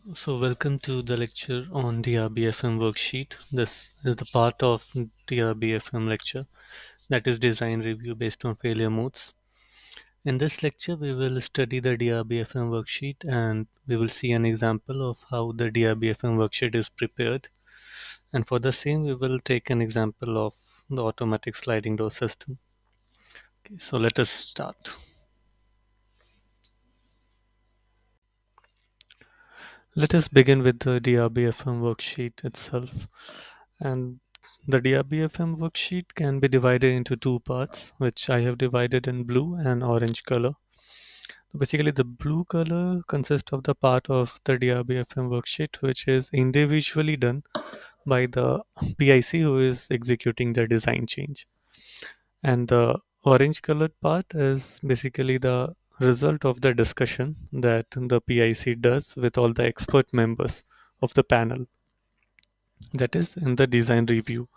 Welcome to the lecture on DRBFM worksheet. This is the part of DRBFM lecture that is design review based on failure modes. In this lecture, we will study the DRBFM worksheet and we will see an example of how the DRBFM worksheet is prepared. And for the same, we will take an example of the automatic sliding door system. Okay, so let us start. Let us begin with the DRBFM worksheet itself. And the DRBFM worksheet can be divided into two parts, which I have divided in blue and orange color. So basically, the blue color consists of the part of the DRBFM worksheet which is individually done by the PIC who is executing the design change. And the orange colored part is basically the result of the discussion that the PIC does with all the expert members of the panel, that is in the design review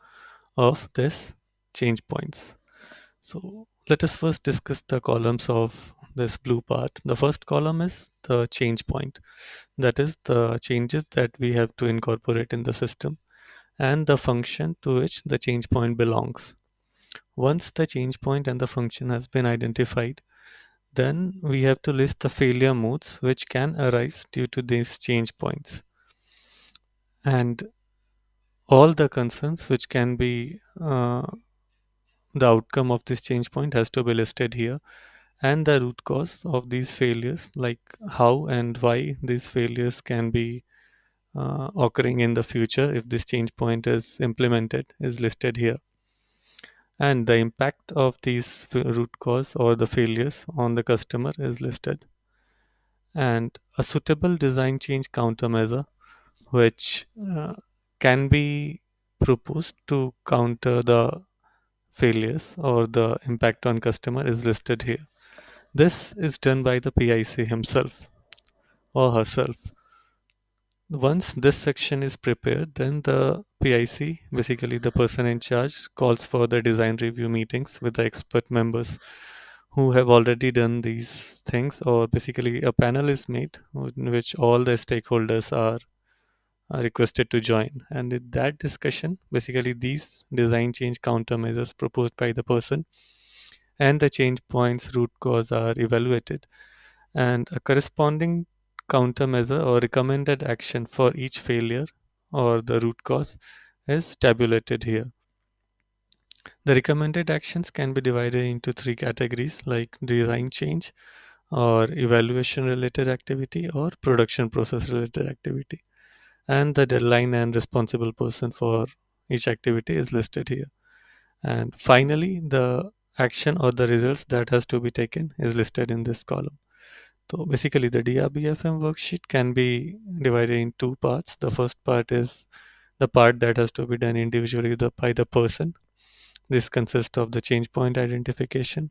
of this change points. So let us first discuss the columns of this blue part. The first column is the change point, that is the changes that we have to incorporate in the system and the function to which the change point belongs. Once the change point and the function has been identified, then we have to list the failure modes which can arise due to these change points and all the concerns which can be the outcome of this change point has to be listed here, and the root cause of these failures, like how and why these failures can be occurring in the future if this change point is implemented, is listed here, and the impact of these root cause or the failures on the customer is listed, and a suitable design change countermeasure which can be proposed to counter the failures or the impact on customer is listed here. This is done by the PIC himself or herself. Once this section is prepared, then the PIC, basically the person in charge, calls for the design review meetings with the expert members who have already done these things, or basically a panel is made in which all the stakeholders are requested to join. And in that discussion, basically these design change countermeasures proposed by the person and the change points root cause are evaluated, and a corresponding countermeasure or recommended action for each failure or the root cause is tabulated here. The recommended actions can be divided into three categories, like design change or evaluation related activity or production process related activity, and the deadline and responsible person for each activity is listed here. And finally, the action or the results that has to be taken is listed in this column. So basically, the DRBFM worksheet can be divided in two parts. The first part is the part that has to be done individually by the person. This consists of the change point identification,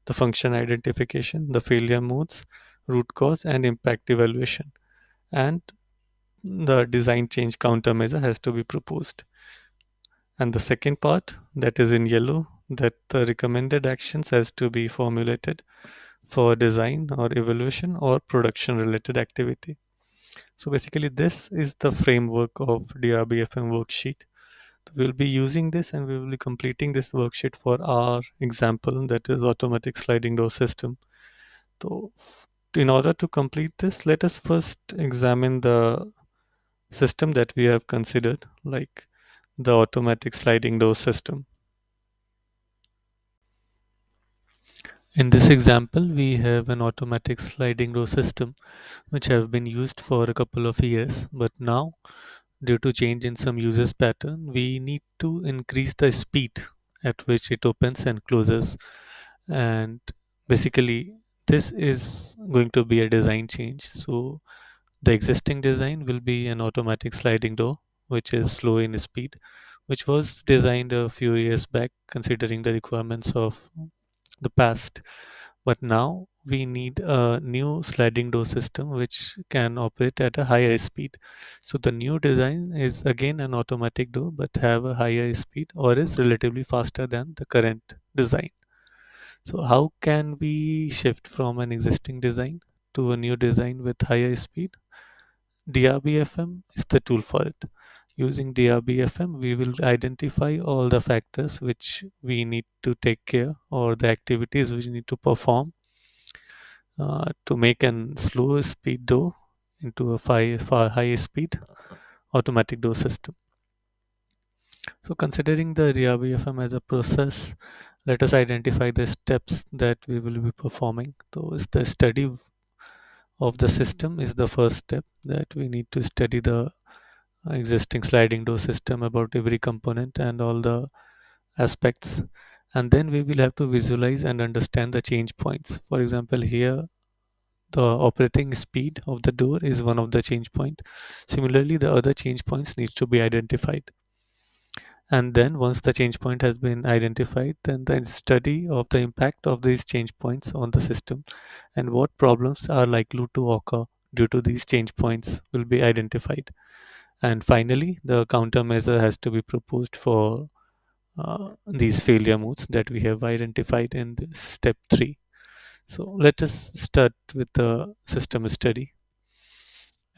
the function identification, the failure modes, root cause, and impact evaluation. And the design change countermeasure has to be proposed. And the second part, that is in yellow, that the recommended actions has to be formulated for design or evaluation or production related activity. So basically this is the framework of DRBFM worksheet. We'll be using this and we will be completing this worksheet for our example, that is automatic sliding door system. So in order to complete this, let us first examine the system that we have considered, like the automatic sliding door system. In this example, we have an automatic sliding door system which have been used for a couple of years, but now due to change in some users pattern, we need to increase the speed at which it opens and closes. And basically, this is going to be a design change. So the existing design will be an automatic sliding door, which is slow in speed, which was designed a few years back considering the requirements of the past. But now we need a new sliding door system which can operate at a higher speed. So the new design is again an automatic door but have a higher speed or is relatively faster than the current design. So how can we shift from an existing design to a new design with higher speed? DRBFM is the tool for it. Using DRBFM, we will identify all the factors which we need to take care, or the activities which we need to perform to make an slow speed door into a far high speed automatic door system. So considering the DRBFM as a process, let us identify the steps that we will be performing. So is the study of the system is the first step, that we need to study the existing sliding door system about every component and all the aspects. And then we will have to visualize and understand the change points. For example, here the operating speed of the door is one of the change point. Similarly, the other change points needs to be identified. And then once the change point has been identified, then the study of the impact of these change points on the system and what problems are likely to occur due to these change points will be identified. And finally, the countermeasure has to be proposed for these failure modes that we have identified in this step 3. So let us start with the system study.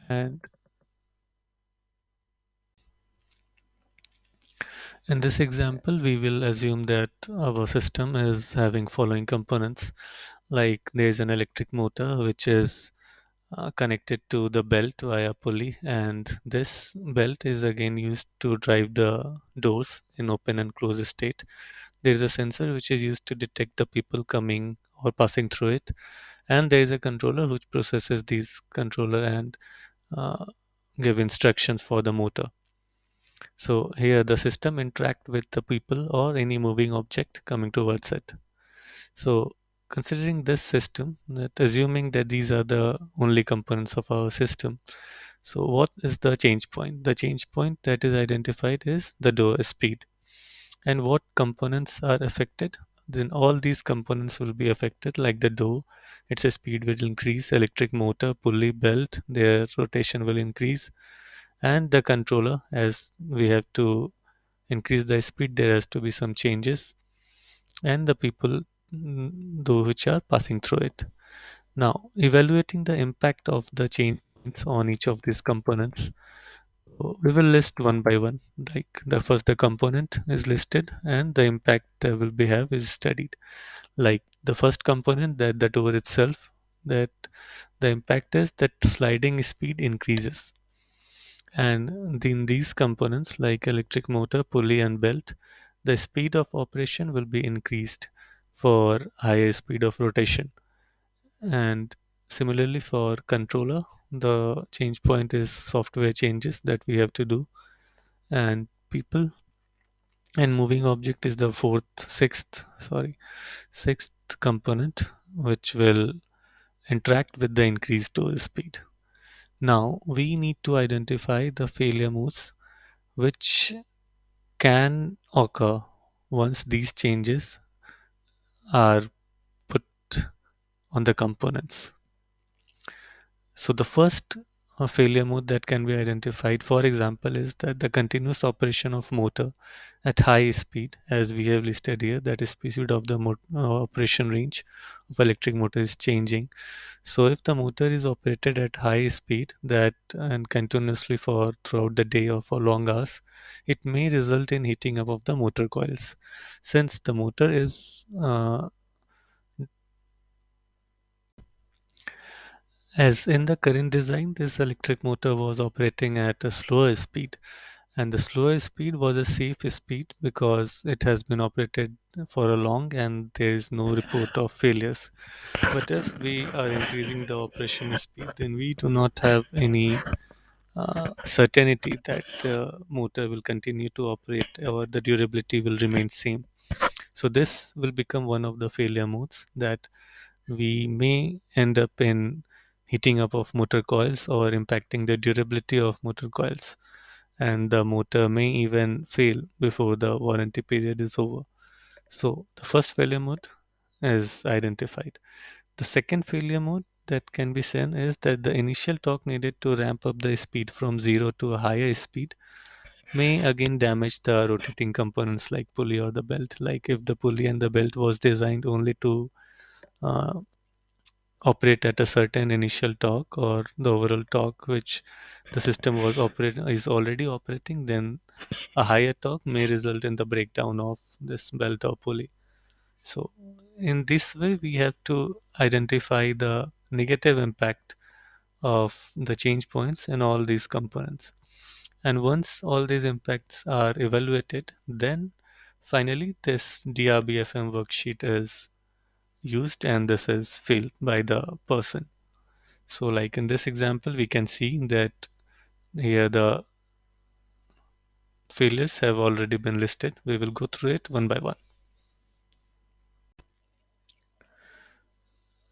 And in this example, we will assume that our system is having following components, like there is an electric motor which is connected to the belt via pulley, and this belt is again used to drive the doors in open and closed state. There is a sensor which is used to detect the people coming or passing through it, and there is a controller which processes these controller and uh, give instructions for the motor. So here the system interact with the people or any moving object coming towards it. So considering this system, that assuming that these are the only components of our system, so what is the change point? The change point that is identified is the door speed. And what components are affected? Then all these components will be affected, like the door, its speed will increase, electric motor, pulley, belt, their rotation will increase, and the controller, as we have to increase the speed, there has to be some changes, and the people though which are passing through it. Now, evaluating the impact of the changes on each of these components, we will list one by one. Like the first, the component is listed, and the impact will be have is studied. Like the first component, that the door itself, that the impact is that sliding speed increases. And in these components, like electric motor, pulley, and belt, the speed of operation will be increased for higher speed of rotation. And similarly, for controller, the change point is software changes that we have to do. And people and moving object is the sixth component, which will interact with the increased door speed. Now, we need to identify the failure modes which can occur once these changes are put on the components. So the first failure mode that can be identified, for example, is that the continuous operation of motor at high speed, as we have listed here, that is speed of the operation range of electric motor is changing. So if the motor is operated at high speed that and continuously for throughout the day or for long hours, it may result in heating up of the motor coils. Since the motor is as in the current design, this electric motor was operating at a slower speed, and the slower speed was a safe speed because it has been operated for a long and there is no report of failures. But if we are increasing the operation speed, then we do not have any certainty that the motor will continue to operate or the durability will remain same. So this will become one of the failure modes, that we may end up in heating up of motor coils or impacting the durability of motor coils, and the motor may even fail before the warranty period is over. So the first failure mode is identified. The second failure mode that can be seen is that the initial torque needed to ramp up the speed from zero to a higher speed may again damage the rotating components like pulley or the belt. Like if the pulley and the belt was designed only to uh, operate at a certain initial torque or the overall torque which the system was operate is already operating, then a higher torque may result in the breakdown of this belt or pulley. So in this way we have to identify the negative impact of the change points in all these components. And once all these impacts are evaluated, then finally this DRBFM worksheet is used and this is filled by the person. So like in this example, we can see that here the failures have already been listed. We will go through it one by one.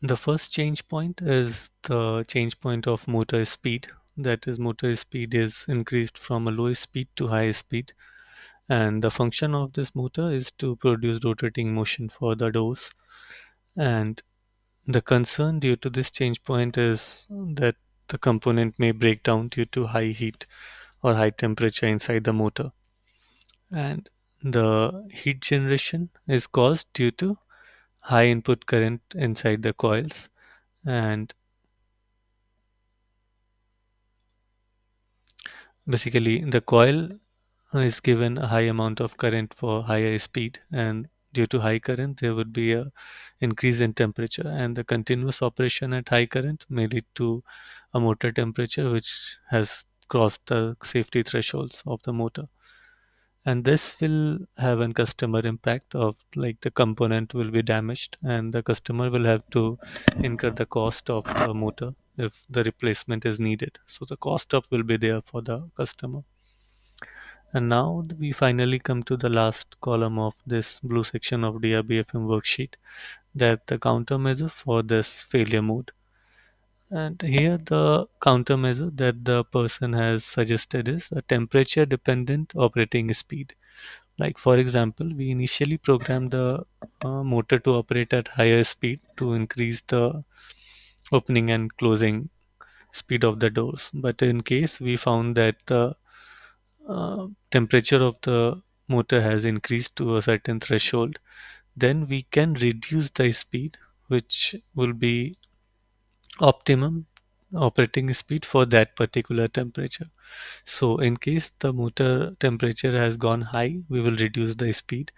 The first change point is the change point of motor speed. That is, motor speed is increased from a low speed to high speed. And the function of this motor is to produce rotating motion for the doors. And the concern due to this change point is that the component may break down due to high heat or high temperature inside the motor. And the heat generation is caused due to high input current inside the coils. And basically, the coil is given a high amount of current for higher speed, and due to high current there would be a increase in temperature, and the continuous operation at high current may lead to a motor temperature which has crossed the safety thresholds of the motor. And this will have a customer impact of like the component will be damaged and the customer will have to incur the cost of the motor if the replacement is needed. So the cost of will be there for the customer. And now we finally come to the last column of this blue section of DRBFM worksheet, that the countermeasure for this failure mode. And here the countermeasure that the person has suggested is a temperature dependent operating speed. Like for example, we initially programmed the motor to operate at higher speed to increase the opening and closing speed of the doors. But in case we found that the temperature of the motor has increased to a certain threshold, then we can reduce the speed, which will be optimum operating speed for that particular temperature. So, in case the motor temperature has gone high, we will reduce the speed,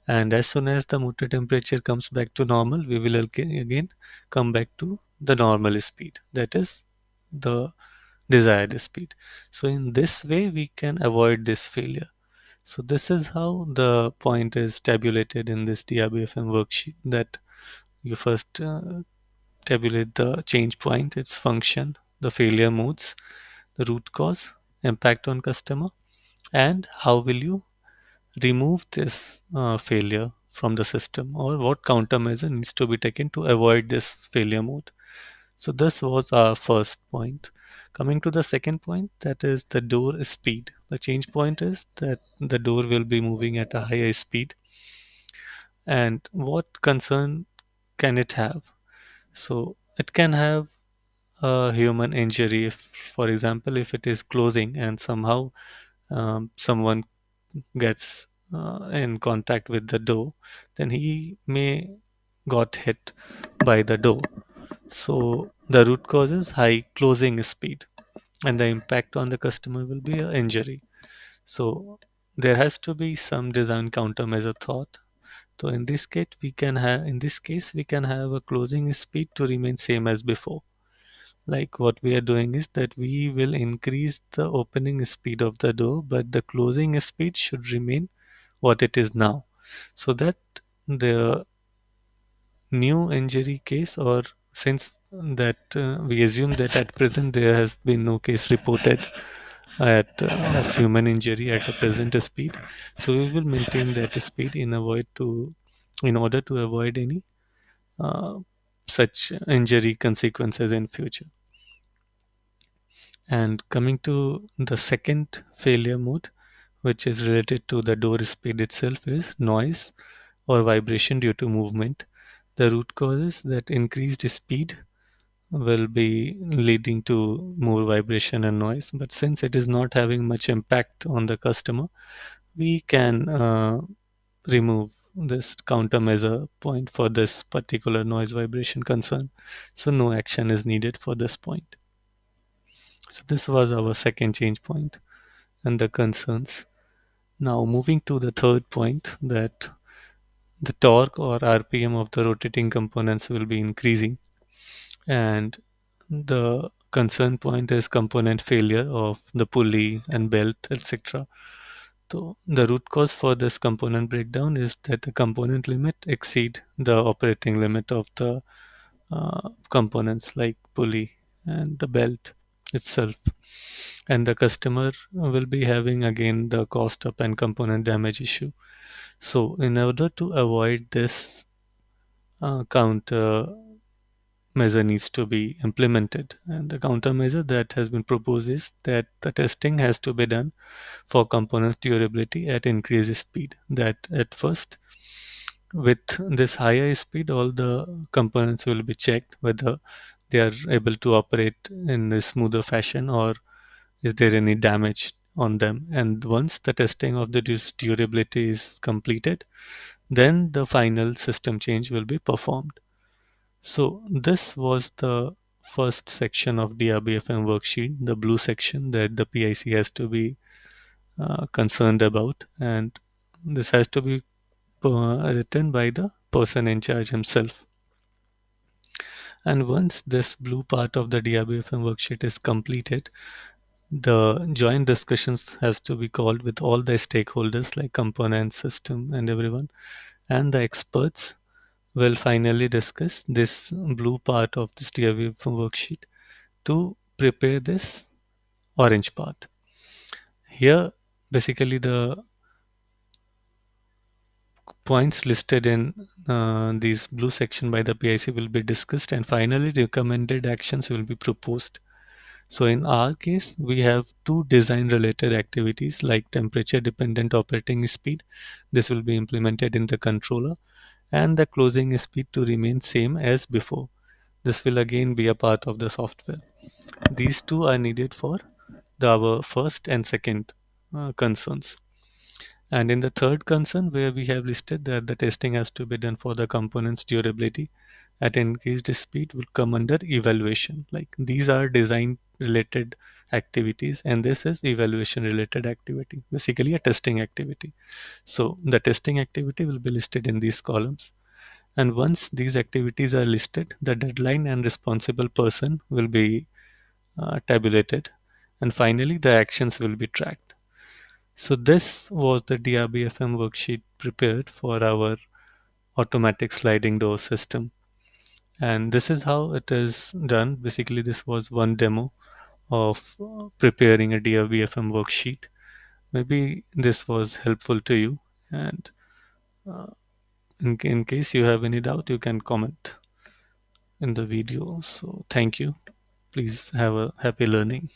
and as soon as the motor temperature comes back to normal, we will again come back to the normal speed, that is the desired speed. So, in this way, we can avoid this failure. So this is how the point is tabulated in this DRBFM worksheet, that you first tabulate the change point, its function, the failure modes, the root cause, impact on customer, and how will you remove this failure from the system, or what countermeasure needs to be taken to avoid this failure mode. So this was our first point. Coming to the second point, that is the door speed. The change point is that the door will be moving at a higher speed. And what concern can it have? So it can have a human injury. If, for example, if it is closing and somehow someone gets in contact with the door, then he may got hit by the door. So the root cause is high closing speed, and the impact on the customer will be an injury. So there has to be some design countermeasure thought. So in this case we can have a closing speed to remain same as before. Like what we are doing is that we will increase the opening speed of the door, but the closing speed should remain what it is now, so that the new injury case, or since that we assume that at present there has been no case reported of human injury at the present speed, so we will maintain that speed in order to avoid any uh, such injury consequences in future. And coming to the second failure mode, which is related to the door speed itself, is noise or vibration due to movement. The root causes that increased speed will be leading to more vibration and noise. But since it is not having much impact on the customer, we can remove this countermeasure point for this particular noise vibration concern. So no action is needed for this point. So this was our second change point and the concerns. Now moving to the third point, that the torque or RPM of the rotating components will be increasing, and the concern point is component failure of the pulley and belt, etc. So the root cause for this component breakdown is that the component limit exceed the operating limit of the components like pulley and the belt itself, and the customer will be having again the cost up and component damage issue. So in order to avoid this, counter measure needs to be implemented, and the countermeasure that has been proposed is that the testing has to be done for component durability at increased speed. That at first, with this higher speed, all the components will be checked whether they are able to operate in a smoother fashion or is there any damage on them. And once the testing of the durability is completed, then the final system change will be performed. So this was the first section of DRBFM worksheet, the blue section that the PIC has to be concerned about, and this has to be written by the person in charge himself. And once this blue part of the DRBFM worksheet is completed, the joint discussions has to be called with all the stakeholders like component, system, and everyone, and the experts will finally discuss this blue part of this DRBFM worksheet to prepare this orange part. Here, basically, the points listed in these blue section by the PIC will be discussed, and finally recommended actions will be proposed. So in our case, we have two design related activities like temperature dependent operating speed. This will be implemented in the controller, and the closing speed to remain same as before. This will again be a part of the software. These two are needed for our first and second concerns. And in the third concern, where we have listed that the testing has to be done for the component's durability at increased speed, will come under evaluation. Like these are design related activities, and this is evaluation related activity, basically a testing activity. So the testing activity will be listed in these columns. And once these activities are listed, the deadline and responsible person will be tabulated. And finally, the actions will be tracked. So this was the DRBFM worksheet prepared for our automatic sliding door system. And this is how it is done. Basically, this was one demo of preparing a DRBFM worksheet. Maybe this was helpful to you. And in case you have any doubt, you can comment in the video. So thank you. Please have a happy learning.